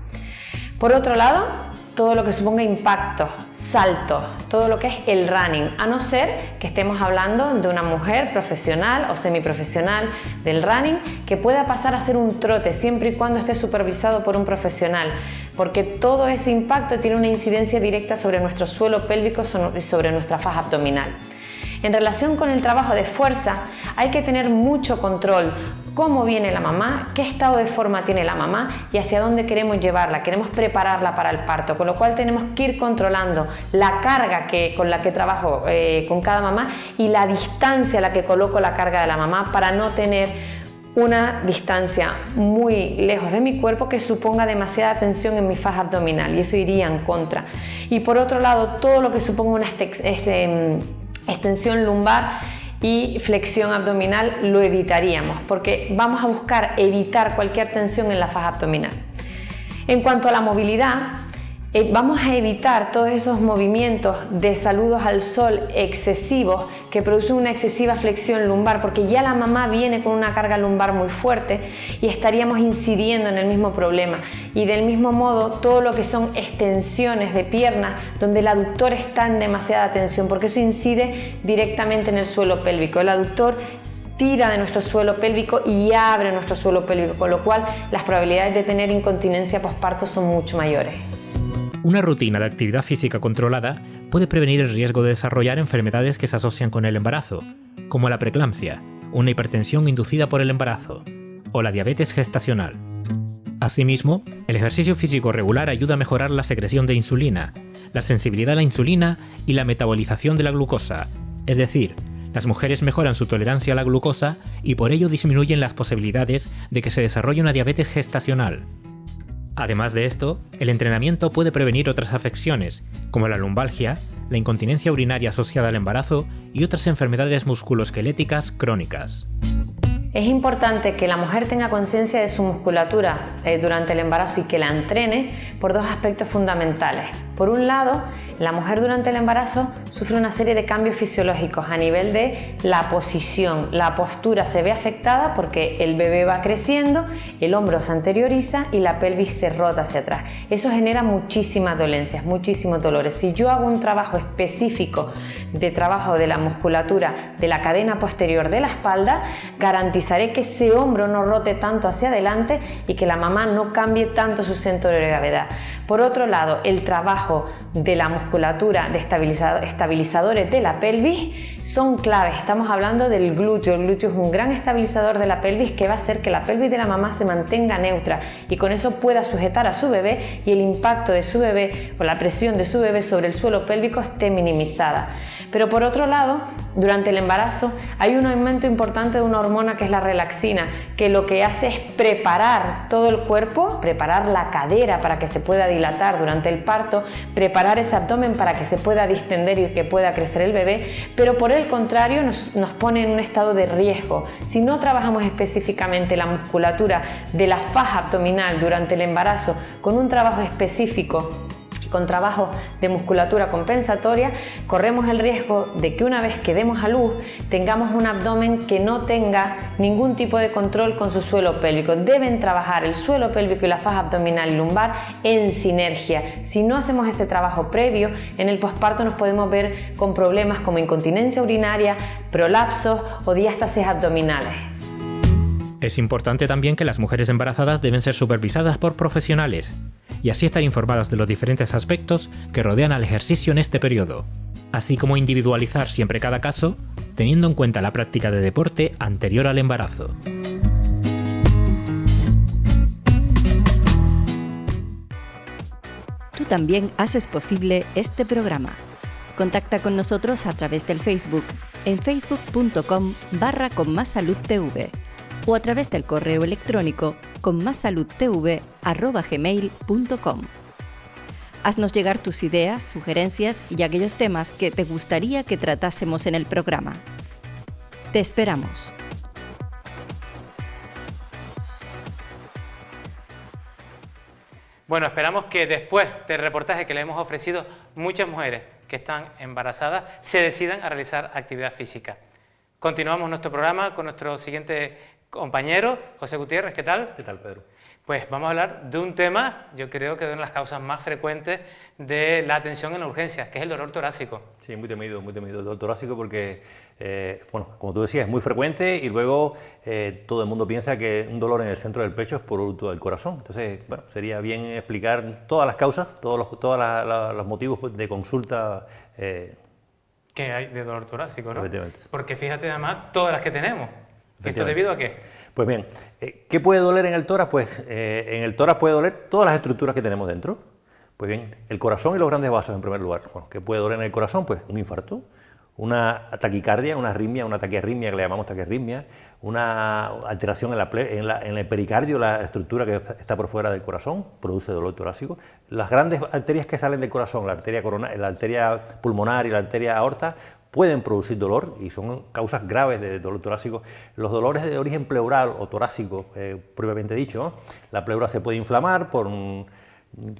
Por otro lado, todo lo que suponga impactos, saltos, todo lo que es el running, a no ser que estemos hablando de una mujer profesional o semiprofesional del running que pueda pasar a ser un trote siempre y cuando esté supervisado por un profesional, porque todo ese impacto tiene una incidencia directa sobre nuestro suelo pélvico y sobre nuestra faja abdominal. En relación con el trabajo de fuerza, hay que tener mucho control. Cómo viene la mamá, qué estado de forma tiene la mamá y hacia dónde queremos llevarla, queremos prepararla para el parto, con lo cual tenemos que ir controlando la carga con la que trabajo con cada mamá y la distancia a la que coloco la carga de la mamá para no tener una distancia muy lejos de mi cuerpo que suponga demasiada tensión en mi faja abdominal, y eso iría en contra. Y por otro lado, todo lo que suponga una extensión lumbar y flexión abdominal lo evitaríamos, porque vamos a buscar evitar cualquier tensión en la faja abdominal. En cuanto a la movilidad, vamos a evitar todos esos movimientos de saludos al sol excesivos que producen una excesiva flexión lumbar, porque ya la mamá viene con una carga lumbar muy fuerte y estaríamos incidiendo en el mismo problema. Y del mismo modo, todo lo que son extensiones de piernas donde el aductor está en demasiada tensión, porque eso incide directamente en el suelo pélvico. El aductor tira de nuestro suelo pélvico y abre nuestro suelo pélvico, con lo cual las probabilidades de tener incontinencia posparto son mucho mayores. Una rutina de actividad física controlada puede prevenir el riesgo de desarrollar enfermedades que se asocian con el embarazo, como la preeclampsia, una hipertensión inducida por el embarazo, o la diabetes gestacional. Asimismo, el ejercicio físico regular ayuda a mejorar la secreción de insulina, la sensibilidad a la insulina y la metabolización de la glucosa, es decir, las mujeres mejoran su tolerancia a la glucosa y por ello disminuyen las posibilidades de que se desarrolle una diabetes gestacional. Además de esto, el entrenamiento puede prevenir otras afecciones, como la lumbalgia, la incontinencia urinaria asociada al embarazo y otras enfermedades musculoesqueléticas crónicas. Es importante que la mujer tenga conciencia de su musculatura durante el embarazo y que la entrene por dos aspectos fundamentales. Por un lado, la mujer durante el embarazo sufre una serie de cambios fisiológicos a nivel de la posición. La postura se ve afectada porque el bebé va creciendo, el hombro se anterioriza y la pelvis se rota hacia atrás. Eso genera muchísimas dolencias, muchísimos dolores. Si yo hago un trabajo específico de trabajo de la musculatura de la cadena posterior de la espalda, garantizaré que ese hombro no rote tanto hacia adelante y que la mamá no cambie tanto su centro de gravedad. Por otro lado, el trabajo de la musculatura de estabilizadores de la pelvis son claves. Estamos hablando del glúteo. El glúteo es un gran estabilizador de la pelvis que va a hacer que la pelvis de la mamá se mantenga neutra y con eso pueda sujetar a su bebé y el impacto de su bebé o la presión de su bebé sobre el suelo pélvico esté minimizada. Pero por otro lado, durante el embarazo hay un aumento importante de una hormona que es la relaxina, que lo que hace es preparar todo el cuerpo, preparar la cadera para que se pueda dilatar durante el parto, preparar ese abdomen para que se pueda distender y que pueda crecer el bebé, pero por el contrario nos pone en un estado de riesgo. Si no trabajamos específicamente la musculatura de la faja abdominal durante el embarazo con un trabajo específico, con trabajo de musculatura compensatoria, corremos el riesgo de que una vez que demos a luz tengamos un abdomen que no tenga ningún tipo de control con su suelo pélvico. Deben trabajar el suelo pélvico y la faja abdominal y lumbar en sinergia. Si no hacemos ese trabajo previo, en el posparto nos podemos ver con problemas como incontinencia urinaria, prolapsos o diástasis abdominales. Es importante también que las mujeres embarazadas deben ser supervisadas por profesionales y así estar informadas de los diferentes aspectos que rodean al ejercicio en este periodo, así como individualizar siempre cada caso, teniendo en cuenta la práctica de deporte anterior al embarazo. Tú también haces posible este programa. Contacta con nosotros a través del Facebook, en facebook.com/conmassaludtv o a través del correo electrónico conmassaludtv@gmail.com. Haznos llegar tus ideas, sugerencias y aquellos temas que te gustaría que tratásemos en el programa. Te esperamos. Bueno, esperamos que después del reportaje que le hemos ofrecido, muchas mujeres que están embarazadas se decidan a realizar actividad física. Continuamos nuestro programa con nuestro siguiente compañero, José Gutiérrez. ¿Qué tal? ¿Qué tal, Pedro? Pues vamos a hablar de un tema, yo creo que de una de las causas más frecuentes de la atención en urgencias, que es el dolor torácico. Sí, muy temido el dolor torácico porque, bueno, como tú decías, es muy frecuente y luego todo el mundo piensa que un dolor en el centro del pecho es producto del corazón. Entonces, bueno, sería bien explicar todas las causas, todos los motivos de consulta que hay de dolor torácico, ¿no? Efectivamente. Porque fíjate además todas las que tenemos. ¿Esto debido a qué? Pues bien, ¿qué puede doler en el tórax? Pues en el tórax puede doler todas las estructuras que tenemos dentro. Pues bien, el corazón y los grandes vasos en primer lugar. Bueno, ¿qué puede doler en el corazón? Pues un infarto, una taquicardia, una arritmia, una taquiarritmia que le llamamos taquiarritmia, una alteración en el pericardio, la estructura que está por fuera del corazón, produce dolor torácico. Las grandes arterias que salen del corazón, la arteria la arteria pulmonar y la arteria aorta, pueden producir dolor y son causas graves de dolor torácico. Los dolores de origen pleural o torácico, propiamente dicho, ¿no? La pleura se puede inflamar por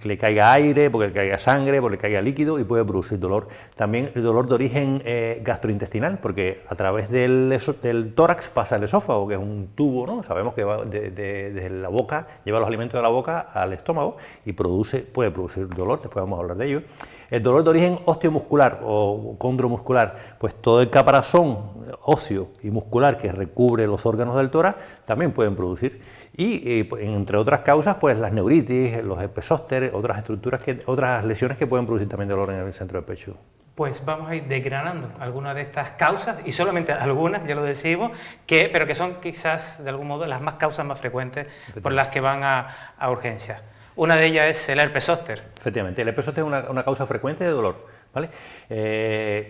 que le caiga aire, porque le caiga sangre, porque le caiga líquido y puede producir dolor. También el dolor de origen gastrointestinal, porque a través del tórax pasa el esófago, que es un tubo, ¿no? Sabemos que va desde la boca, lleva los alimentos de la boca al estómago y puede producir dolor, después vamos a hablar de ello. El dolor de origen osteomuscular o condromuscular, pues todo el caparazón óseo y muscular que recubre los órganos del tórax también pueden producir. Y entre otras causas, pues las neuritis, los herpes zóster, otras lesiones que pueden producir también dolor en el centro del pecho. Pues vamos a ir desgranando algunas de estas causas, y solamente algunas, ya lo decimos, pero que son quizás de algún modo las causas más frecuentes por las que van a urgencias. Una de ellas es el herpes zóster. Efectivamente, el herpes zóster es una causa frecuente de dolor, ¿vale?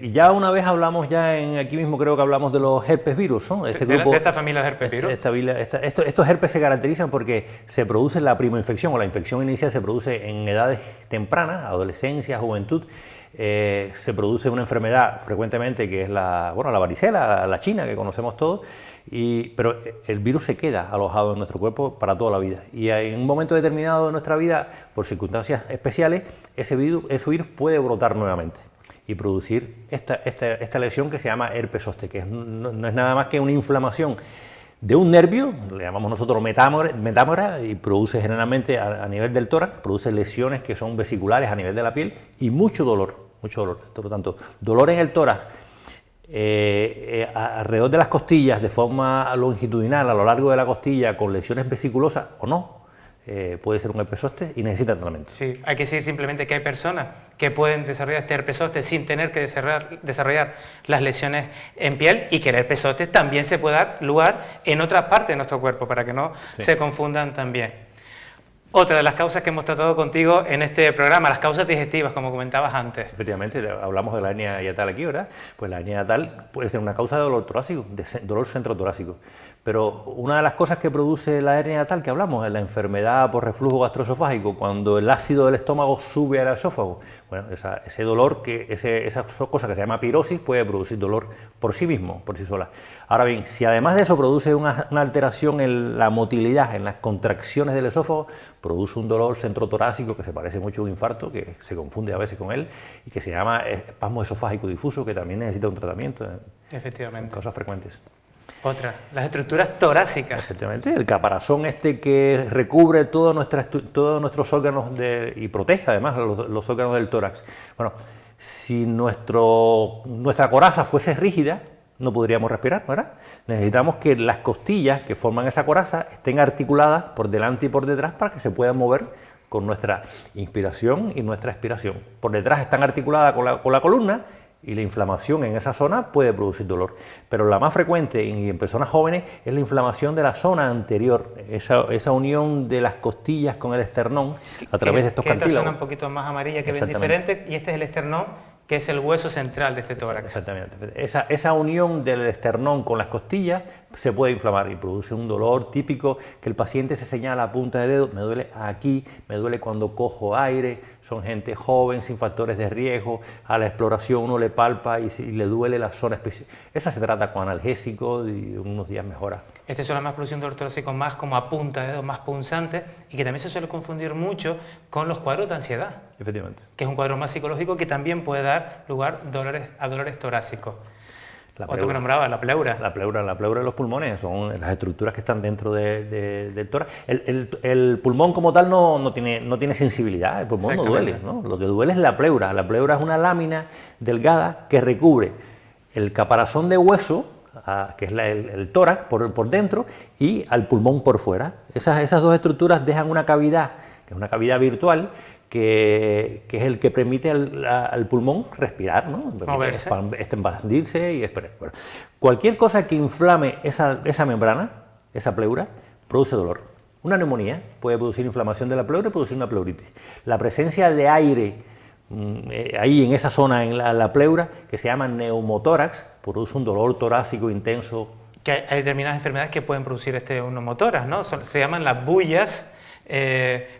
Y ya una vez hablamos, aquí mismo creo que hablamos de los herpes virus, ¿no? De esta familia de herpes virus. Estos herpes se caracterizan porque se produce la primoinfección o la infección inicial se produce en edades tempranas, adolescencia, juventud. Se produce una enfermedad frecuentemente que es la varicela, la china, que conocemos todos, Pero el virus se queda alojado en nuestro cuerpo para toda la vida. Y en un momento determinado de nuestra vida, por circunstancias especiales, ese virus puede brotar nuevamente y producir esta lesión que se llama herpes zóster, que no es nada más que una inflamación de un nervio, le llamamos nosotros metámora, y produce generalmente a nivel del tórax, produce lesiones que son vesiculares a nivel de la piel y mucho dolor. Por lo tanto, dolor en el tórax, alrededor de las costillas, de forma longitudinal, a lo largo de la costilla, con lesiones vesiculosas o no, puede ser un herpes zóster y necesita tratamiento. Sí, hay que decir simplemente que hay personas que pueden desarrollar este herpes zóster sin tener que desarrollar las lesiones en piel, y que el herpes zóster también se puede dar lugar en otras partes de nuestro cuerpo, para que no se confundan también. Otra de las causas que hemos tratado contigo en este programa, las causas digestivas, como comentabas antes. Efectivamente, hablamos de la hernia hiatal aquí, ¿verdad? Pues la hernia hiatal puede ser una causa de dolor torácico, de dolor centrotorácico. Pero una de las cosas que produce la hernia hiatal que hablamos es la enfermedad por reflujo gastroesofágico, cuando el ácido del estómago sube al esófago. Bueno, ese dolor, esa cosa que se llama pirosis, puede producir dolor por sí mismo, por sí sola. Ahora bien, si además de eso produce una alteración en la motilidad, en las contracciones del esófago, produce un dolor centrotorácico que se parece mucho a un infarto, que se confunde a veces con él, y que se llama espasmo esofágico difuso, que también necesita un tratamiento. Efectivamente. Causas frecuentes. Otra, las estructuras torácicas. Efectivamente, el caparazón que recubre todos nuestros órganos y protege además los órganos del tórax. Bueno, si nuestra coraza fuese rígida, no podríamos respirar, ¿verdad? Necesitamos que las costillas que forman esa coraza estén articuladas por delante y por detrás para que se puedan mover con nuestra inspiración y nuestra expiración. Por detrás están articuladas con la columna, y la inflamación en esa zona puede producir dolor. Pero la más frecuente en personas jóvenes es la inflamación de la zona anterior, esa unión de las costillas con el esternón a través de estos cartílagos. Esta zona un poquito más amarilla, que ven diferente, y este es el esternón, que es el hueso central de este tórax. Exactamente. Esa unión del esternón con las costillas se puede inflamar y produce un dolor típico que el paciente se señala a punta de dedo: me duele aquí, me duele cuando cojo aire. Son gente joven, sin factores de riesgo, a la exploración uno le palpa y le duele la zona específica. Esa se trata con analgésicos y unos días mejora. Este suele más producir un dolor torácico más como a punta de dedo, más punzante, y que también se suele confundir mucho con los cuadros de ansiedad. Efectivamente. Que es un cuadro más psicológico que también puede dar lugar a dolores torácicos. Otro que nombraba, la pleura. La pleura de los pulmones son las estructuras que están dentro del tórax. El pulmón como tal no tiene sensibilidad, el pulmón no duele, ¿no? Lo que duele es la pleura. La pleura es una lámina delgada que recubre el caparazón de hueso, que es el tórax por dentro, y al pulmón por fuera. Esas dos estructuras dejan una cavidad, que es una cavidad virtual, que es el que permite al pulmón respirar, ¿no? Moverse. Expandirse y esperar. Bueno, cualquier cosa que inflame esa membrana, esa pleura, produce dolor. Una neumonía puede producir inflamación de la pleura y producir una pleuritis. La presencia de aire ahí en esa zona, en la pleura, que se llama neumotórax, produce un dolor torácico intenso. Que hay determinadas enfermedades que pueden producir este neumotórax, ¿no? Se llaman las bullas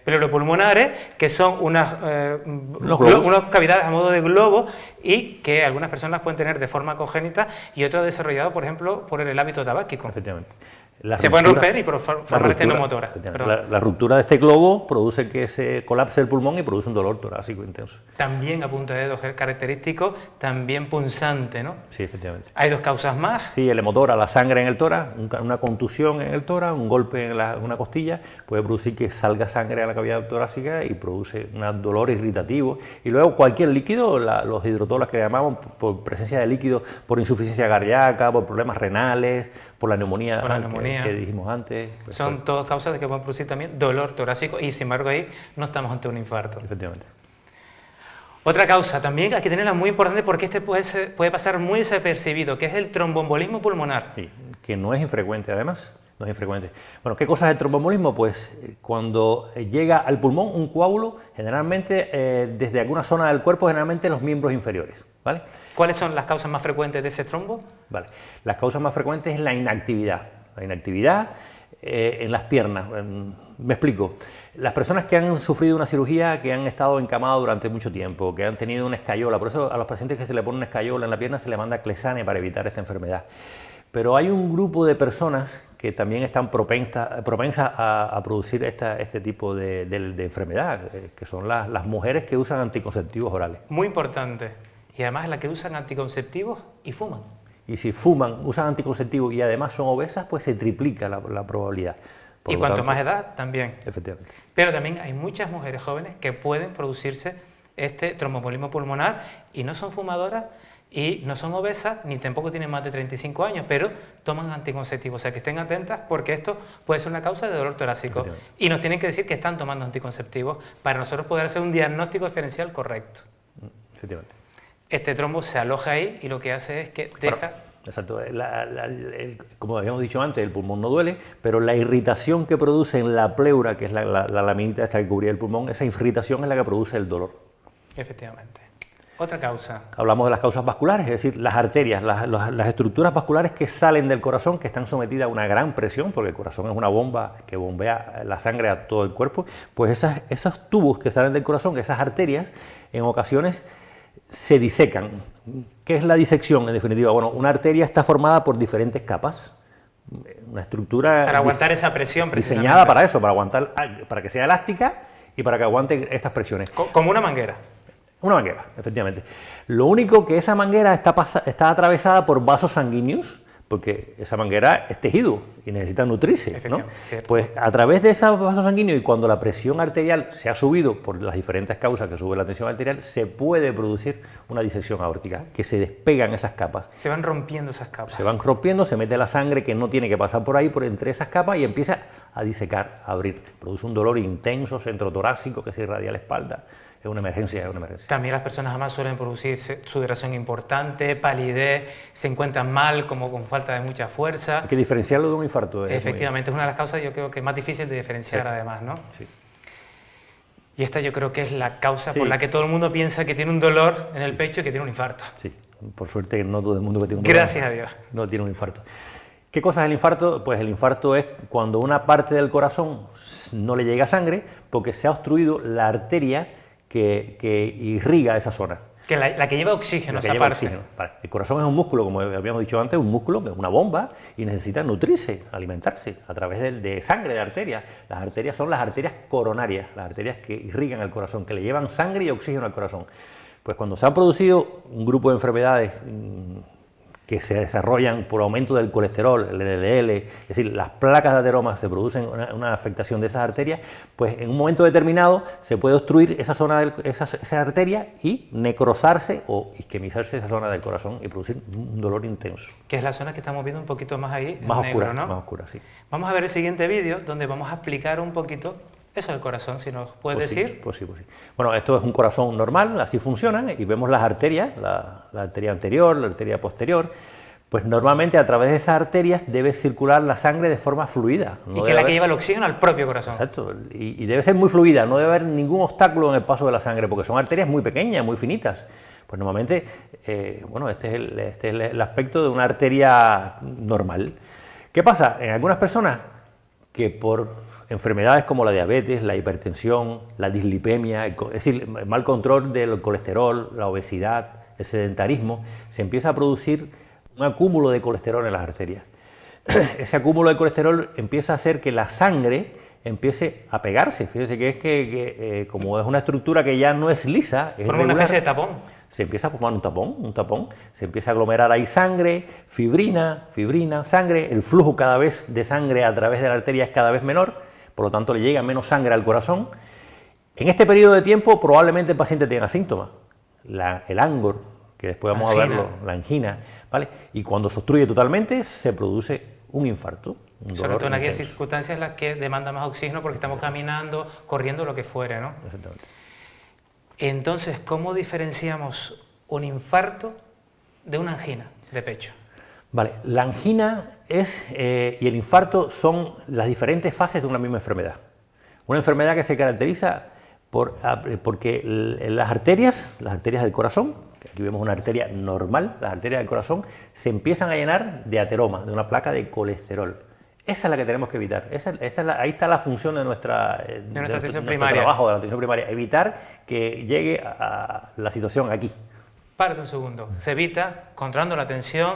pleuropulmonares, que son unas cavidades a modo de globo, y que algunas personas pueden tener de forma congénita y otras desarrolladas, por ejemplo, por el hábito tabáquico. Efectivamente. Se pueden romper y formar este neumotórax. La ruptura de este globo produce que se colapse el pulmón y produce un dolor torácico intenso. También a punta de dedo característico, también punzante, ¿no? Sí, efectivamente. ¿Hay dos causas más? Sí, el hemotórax, la sangre en el tórax, una contusión en el tórax, un golpe en una costilla, puede producir que salga sangre a la cavidad torácica y produce un dolor irritativo. Y luego cualquier líquido, los hidrotórax que llamamos, por presencia de líquido, por insuficiencia cardíaca, por problemas renales, por la neumonía, que dijimos antes. Son todas causas de que pueden producir también dolor torácico, y sin embargo ahí no estamos ante un infarto. Efectivamente. Otra causa también hay que tenerla muy importante, porque este puede pasar muy desapercibido, que es el tromboembolismo pulmonar. Sí, que no es infrecuente además. No es infrecuente. Bueno, ¿qué cosa es el tromboembolismo? Pues cuando llega al pulmón un coágulo, generalmente desde alguna zona del cuerpo, generalmente los miembros inferiores, ¿vale? ¿Cuáles son las causas más frecuentes de ese trombo? Vale. Las causas más frecuentes es la inactividad. La inactividad en las piernas. Me explico. Las personas que han sufrido una cirugía, que han estado encamados durante mucho tiempo, que han tenido una escayola, por eso a los pacientes que se le pone una escayola en la pierna se le manda clesane para evitar esta enfermedad. pero hay un grupo de personas que también están propensas a producir este tipo de enfermedad, que son las mujeres que usan anticonceptivos orales. Muy importante. Y además las que usan anticonceptivos y fuman. Y si fuman, usan anticonceptivos y además son obesas, pues se triplica la probabilidad. Y cuanto más edad, también. Efectivamente. Pero también hay muchas mujeres jóvenes que pueden producirse este tromboembolismo pulmonar y no son fumadoras y no son obesas, ni tampoco tienen más de 35 años, pero toman anticonceptivos. O sea, que estén atentas porque esto puede ser una causa de dolor torácico. Y nos tienen que decir que están tomando anticonceptivos para nosotros poder hacer un diagnóstico diferencial correcto. Efectivamente. Este trombo se aloja ahí y lo que hace es que deja... Bueno, exacto. Como habíamos dicho antes, el pulmón no duele, pero la irritación que produce en la pleura, que es la laminita esa que cubría el pulmón, esa irritación es la que produce el dolor. Efectivamente. Otra causa. Hablamos de las causas vasculares, es decir, las arterias, las estructuras vasculares que salen del corazón, que están sometidas a una gran presión, porque el corazón es una bomba que bombea la sangre a todo el cuerpo, pues esos tubos que salen del corazón, esas arterias, en ocasiones se disecan. ¿Qué es la disección, en definitiva? Bueno, una arteria está formada por diferentes capas, una estructura... Para aguantar esa presión, precisamente. Diseñada para eso, para que sea elástica y para que aguante estas presiones. Como una manguera. Una manguera, efectivamente. Lo único que esa manguera está atravesada por vasos sanguíneos, porque esa manguera es tejido y necesita nutrirse, ¿no? Pues a través de esos vasos sanguíneos, y cuando la presión arterial se ha subido por las diferentes causas que sube la tensión arterial, se puede producir una disección aórtica, que se despegan esas capas. Se van rompiendo esas capas. Se van rompiendo, se mete la sangre que no tiene que pasar por ahí, por entre esas capas, y empieza a disecar, a abrir. Produce un dolor intenso centrotorácico que se irradia a la espalda. Es una emergencia, es una emergencia. También las personas además suelen producir sudoración importante, palidez, se encuentran mal, como con falta de mucha fuerza. Hay que diferenciarlo de un infarto. Efectivamente, es una de las causas yo creo que es más difícil de diferenciar, sí, además, ¿no? Sí. Y esta yo creo que es la causa por la que todo el mundo piensa que tiene un dolor en el pecho y que tiene un infarto. Sí, por suerte no todo el mundo que tiene un dolor. Gracias a Dios. No tiene un infarto. ¿Qué cosa es el infarto? Pues el infarto es cuando una parte del corazón no le llega sangre porque se ha obstruido la arteria que irriga esa zona. Que la que lleva oxígeno, esa parte. El corazón es un músculo, como habíamos dicho antes, un músculo, una bomba, y necesita nutrirse, alimentarse a través de sangre, de arterias. Las arterias son las arterias coronarias, las arterias que irrigan el corazón, que le llevan sangre y oxígeno al corazón. Pues cuando se han producido un grupo de enfermedades que se desarrollan por aumento del colesterol, el LDL, es decir, las placas de ateroma, se producen una afectación de esas arterias, pues en un momento determinado se puede obstruir esa zona, esa arteria y necrosarse o isquemizarse esa zona del corazón y producir un dolor intenso. Que es la zona que estamos viendo un poquito más ahí, más oscura, negro, ¿no? Más oscura, sí. Vamos a ver el siguiente vídeo donde vamos a explicar un poquito eso del corazón, si nos puedes decir. Pues sí. Bueno, esto es un corazón normal, así funcionan, y vemos las arterias, la arteria anterior, la arteria posterior. Pues normalmente a través de esas arterias debe circular la sangre de forma fluida. Y que es la que lleva el oxígeno al propio corazón. Exacto, y debe ser muy fluida, no debe haber ningún obstáculo en el paso de la sangre, porque son arterias muy pequeñas, muy finitas. Pues normalmente, bueno, este es el aspecto de una arteria normal. ¿Qué pasa? En algunas personas que por enfermedades como la diabetes, la hipertensión, la dislipemia, es decir, el mal control del colesterol, la obesidad, el sedentarismo, se empieza a producir un acúmulo de colesterol en las arterias. Ese acúmulo de colesterol empieza a hacer que la sangre empiece a pegarse. Fíjense que es que como es una estructura que ya no es lisa, es forma una especie de tapón. Se empieza a formar un tapón, se empieza a aglomerar ahí sangre, fibrina, sangre, el flujo cada vez de sangre a través de la arteria es cada vez menor, por lo tanto le llega menos sangre al corazón. En este periodo de tiempo probablemente el paciente tenga síntomas, el angor, que después vamos a verlo, la angina, ¿vale? Y cuando se obstruye totalmente se produce un infarto. Sobre todo en aquellas circunstancias en las que demanda más oxígeno porque estamos caminando, corriendo, lo que fuere, ¿no? Exactamente. Entonces, ¿cómo diferenciamos un infarto de una angina de pecho? Vale, la angina y el infarto son las diferentes fases de una misma enfermedad. Una enfermedad que se caracteriza porque las arterias del corazón, aquí vemos una arteria normal, las arterias del corazón se empiezan a llenar de ateroma, de una placa de colesterol. Esa es la que tenemos que evitar. Ahí está la función de nuestro trabajo, de la atención primaria, evitar que llegue a la situación aquí. Párate un segundo. Se evita controlando la tensión,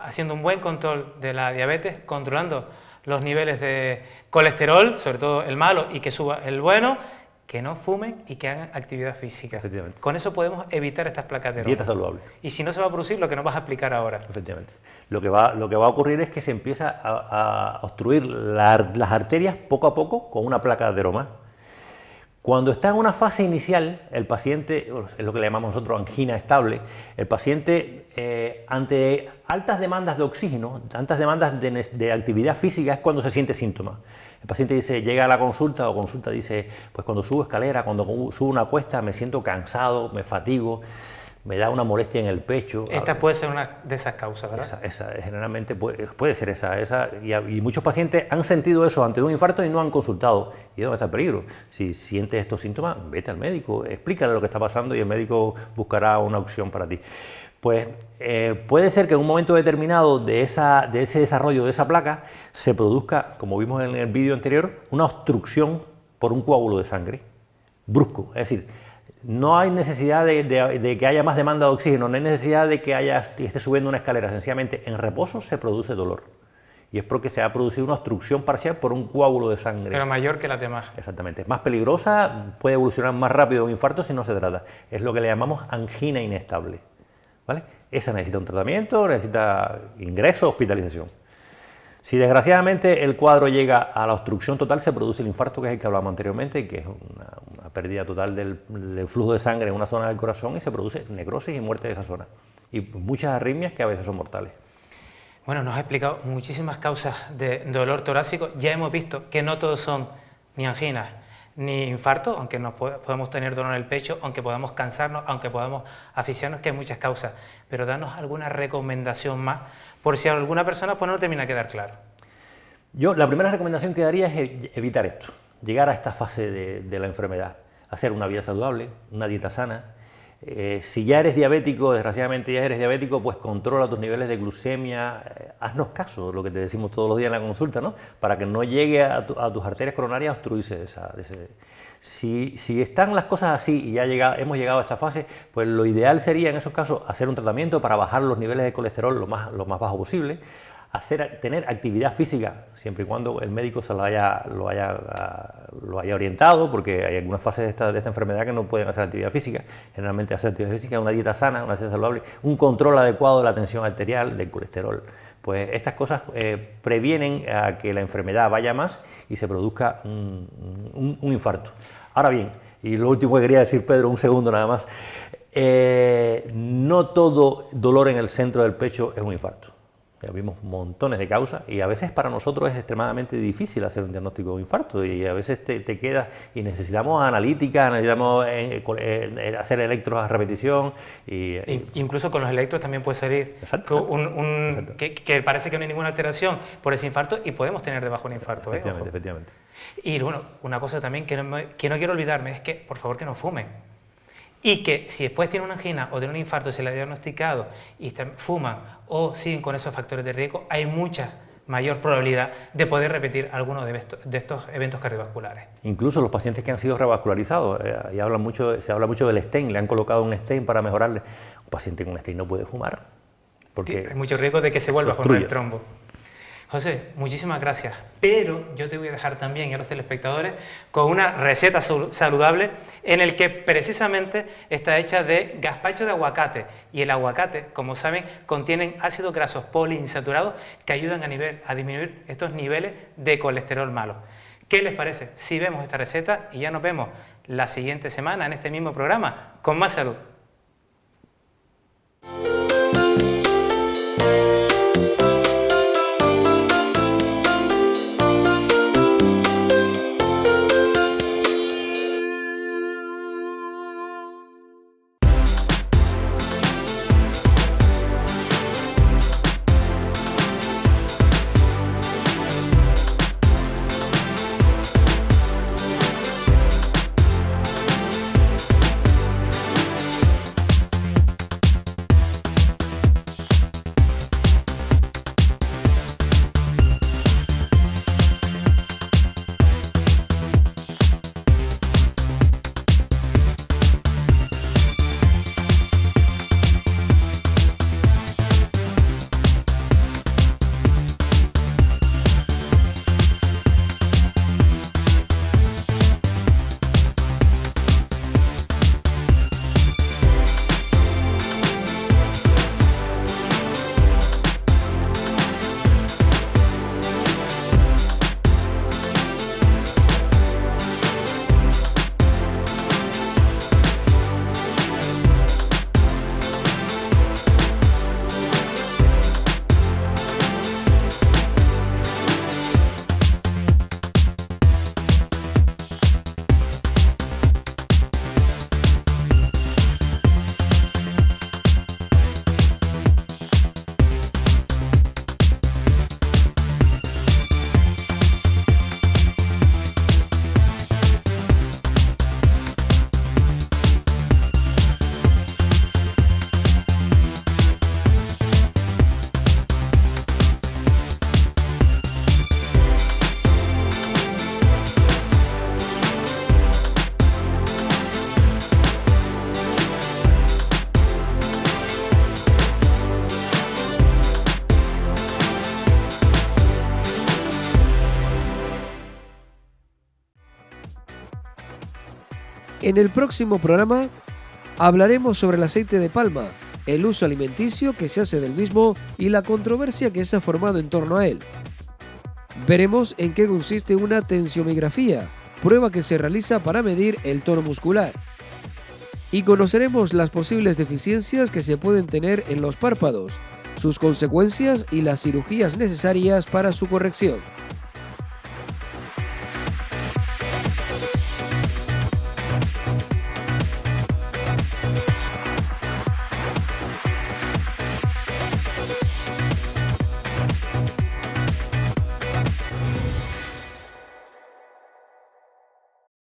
haciendo un buen control de la diabetes, controlando los niveles de colesterol, sobre todo el malo, y que suba el bueno, que no fumen y que hagan actividad física. Efectivamente. Con eso podemos evitar estas placas de aroma. Dieta saludable. Y si no se va a producir, lo que nos vas a explicar ahora. Efectivamente. Lo que va a ocurrir es que se empieza a obstruir las arterias poco a poco con una placa de aroma. Cuando está en una fase inicial, el paciente, es lo que le llamamos nosotros angina estable, el paciente ante altas demandas de oxígeno, altas demandas de actividad física, es cuando se siente síntomas. El paciente dice, llega a la consulta dice, pues cuando subo escalera, cuando subo una cuesta me siento cansado, me fatigo, me da una molestia en el pecho. Esta puede ser una de esas causas, ¿verdad? Esa generalmente puede ser esa y muchos pacientes han sentido eso antes de un infarto y no han consultado. ¿Y dónde está el peligro? Si sientes estos síntomas, vete al médico, explícale lo que está pasando y el médico buscará una opción para ti. Pues puede ser que en un momento determinado de ese desarrollo de esa placa se produzca, como vimos en el vídeo anterior, una obstrucción por un coágulo de sangre brusco, es decir, no hay necesidad de que haya más demanda de oxígeno, no hay necesidad de que esté subiendo una escalera, sencillamente en reposo se produce dolor. Y es porque se ha producido una obstrucción parcial por un coágulo de sangre. Pero mayor que las demás. Exactamente. Es más peligrosa, puede evolucionar más rápido un infarto si no se trata. Es lo que le llamamos angina inestable, ¿vale? Esa necesita un tratamiento, necesita ingreso, hospitalización. Si desgraciadamente el cuadro llega a la obstrucción total, se produce el infarto, que es el que hablamos anteriormente, que es una pérdida total del flujo de sangre en una zona del corazón y se produce necrosis y muerte de esa zona. Y muchas arritmias que a veces son mortales. Bueno, nos ha explicado muchísimas causas de dolor torácico. Ya hemos visto que no todos son ni anginas ni infarto, aunque podemos tener dolor en el pecho, aunque podamos cansarnos, aunque podamos asfixiarnos, que hay muchas causas. Pero danos alguna recomendación más, por si a alguna persona pues no termina de quedar claro. Yo la primera recomendación que daría es evitar esto, llegar a esta fase de la enfermedad, hacer una vida saludable, una dieta sana. Si ya eres diabético, desgraciadamente ya eres diabético, pues controla tus niveles de glucemia, haznos caso, lo que te decimos todos los días en la consulta, ¿no? Para que no llegue a tus arterias coronarias a obstruirse Si están las cosas así y ya hemos llegado a esta fase, pues lo ideal sería en esos casos hacer un tratamiento para bajar los niveles de colesterol lo más bajo posible, tener actividad física, siempre y cuando el médico lo haya orientado, porque hay algunas fases de esta enfermedad que no pueden hacer actividad física. Generalmente hacer actividad física, una dieta sana, una dieta saludable, un control adecuado de la tensión arterial, del colesterol. Pues estas cosas previenen a que la enfermedad vaya más y se produzca un infarto. Ahora bien, y lo último que quería decir, Pedro, un segundo nada más, no todo dolor en el centro del pecho es un infarto. Ya vimos montones de causas y a veces para nosotros es extremadamente difícil hacer un diagnóstico de un infarto y a veces te quedas y necesitamos analítica, necesitamos hacer electros a repetición. Incluso con los electros también puede salir que parece que no hay ninguna alteración por ese infarto y podemos tener debajo un infarto. Efectivamente. Y bueno, una cosa también que no quiero olvidarme es que por favor que no fumen. Y que si después tienen una angina o tienen un infarto, se le ha diagnosticado y fuman o siguen con esos factores de riesgo, hay mucha mayor probabilidad de poder repetir alguno de estos eventos cardiovasculares. Incluso los pacientes que han sido revascularizados, se habla mucho del stent, le han colocado un stent para mejorarle. Un paciente con stent no puede fumar porque hay mucho riesgo de que se vuelva a formar el trombo. José, muchísimas gracias, pero yo te voy a dejar también a los telespectadores con una receta saludable en el que precisamente está hecha de gazpacho de aguacate y el aguacate, como saben, contienen ácidos grasos poliinsaturados que ayudan a disminuir estos niveles de colesterol malo. ¿Qué les parece si vemos esta receta y ya nos vemos la siguiente semana en este mismo programa con más salud? En el próximo programa hablaremos sobre el aceite de palma, el uso alimenticio que se hace del mismo y la controversia que se ha formado en torno a él. Veremos en qué consiste una tensiomigrafía, prueba que se realiza para medir el tono muscular. Y conoceremos las posibles deficiencias que se pueden tener en los párpados, sus consecuencias y las cirugías necesarias para su corrección.